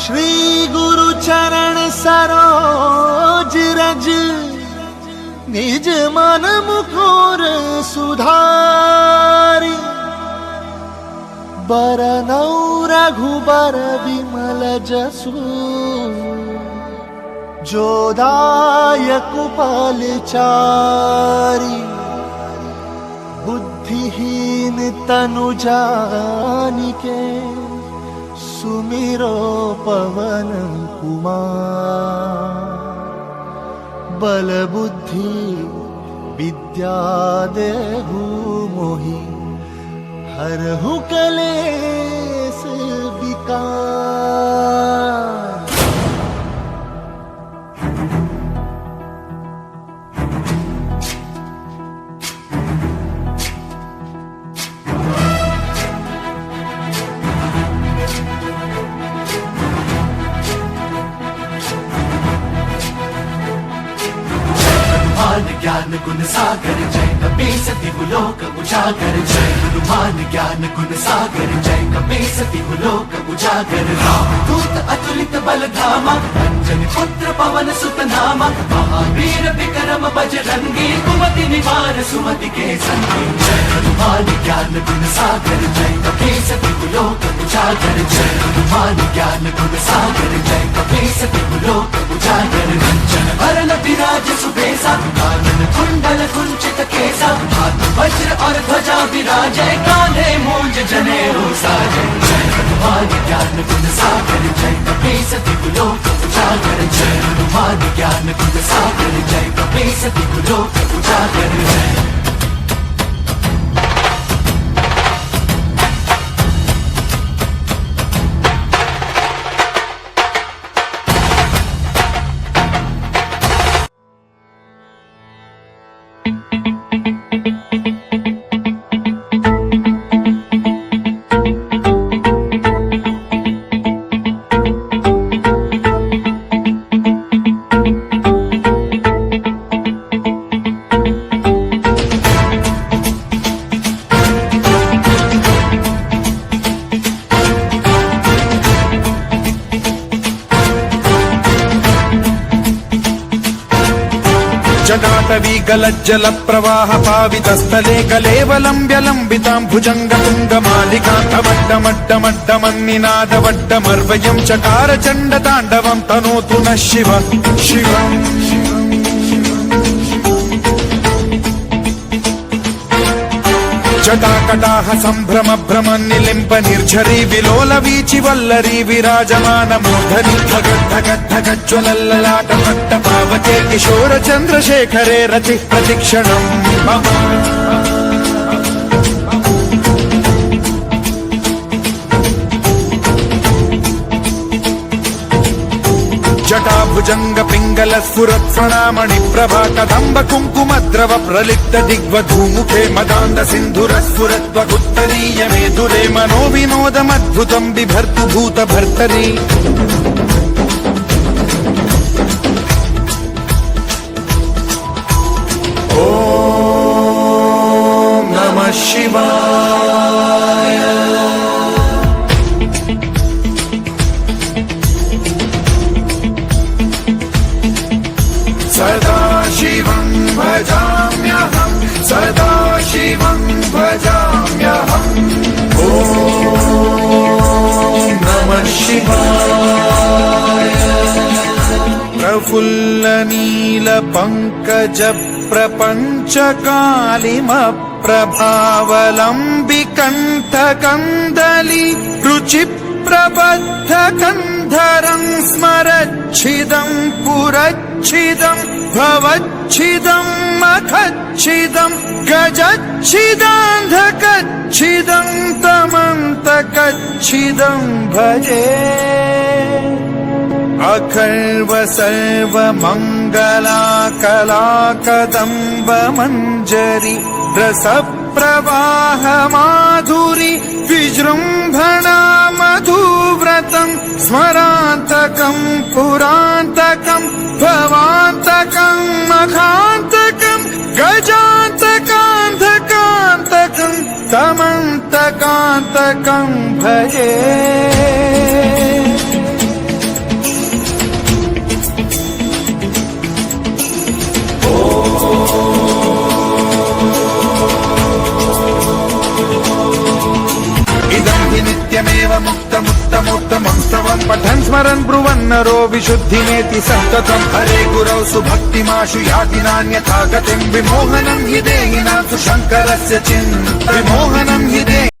श्री गुरु चरण सरोज रज, निज मन मुकुर सुधारी। बरनौ रघुबर विमल जसु, जो दायक फलचारी। बुद्धिहीन तनु जानिके, सुमिरो पवन कुमार। बल बुद्धि विद्या देहु मोहि, हरहु कलेश विकार। ज्ञान गुण सागर जय कपीसति लोक उजागर। जय हनुमान ज्ञान गुण सागर जय कपीसति लोक उजागर। राम दूत अतुलित बल धामा, अंजनी पुत्र पवन सुत नामा। महावीर विक्रम बजरंगी, कुमति निवार सुमति के संगी। जय हनुमान ज्ञान गुण सागर जय कपीसति लोक उजागर। जय हनुमान ज्ञान गुण सागर जय कपीसति लोक उजागर। रंजन वरन विराज सुबेसा, कानन कुंडल कुंचित केसा। हाथ वज्र और ध्वजा विराजय, कान्हे मूंज जनेऊ साजय। जय हनुमान ज्ञान गुण सागर जय कपीसति लोक उजागर। जय हनुमान ज्ञान गुण सागर जय कपीसति लोक उजागर। जटाटवी गलज्जल प्रवाह पावितस्थले कलेवलम्ब्य लम्बितां भुजंग तुङ्गमालिकान्तमड्डमड्डमड्डमन्निनादवड्डमर्वयं चकार चण्ड ताण्डवं तनोतु नः शिव शिवम्। जटाकटाह सम्भ्रम भ्रम निलिम्प निर्झरी विलोल वीचि वल्लरी विराजमान मूर्धनि। धगद्धगद्धगज्ज्वलल्ललाट भट्ट पावके किशोर चन्द्रशेखरे रति प्रतिक्षणम् मम। जटाभुजंग पिंगल स्फुरत्फणामणि प्रभा कदम्ब कुङ्कुमद्रव प्रलिप्त दिग्वधूमुखे मदान्ध सिन्धुर स्फुरत्वगुत्तरीय मेधुरे मनो विनोदमद्भुतं बिभर्तु भूत भर्तरि। ॐ नमः शिवाय। सदा शिवं भजाम्यहं, सदा शिवं भजाम्यहम्। ॐ नमः शिवाय। प्रफुल्ल नील पंकज प्रपंच कालिमप्रभावलम्बिकण्ठ कन्दली रुचि प्रबद्ध कन्धरं स्मरच्छिदं पुरच्छिदं भवच्छिदं मखच्छिदं गजच्छिदान्धकच्छिदं तमन्तकच्छिदं भजे। अखर्व सर्व मंगला कला कदम्ब मंजरी रस प्रवाह माधुरी विजृंभणा मधुव्रतं स्मरान्तकं पुरान्तकं भवान्तकं मखान्तकं गजान्तकान्धकान्तकं तमन्तकान्तकं भजे। पुनरो विशुद्धिमेति सन्ततं हरे गुरौ सुभक्तिमाशु याति नान्यथा गतिं विमोहनं हि देहिनां तु शङ्करस्य चिन्त विमोहनं हि देहि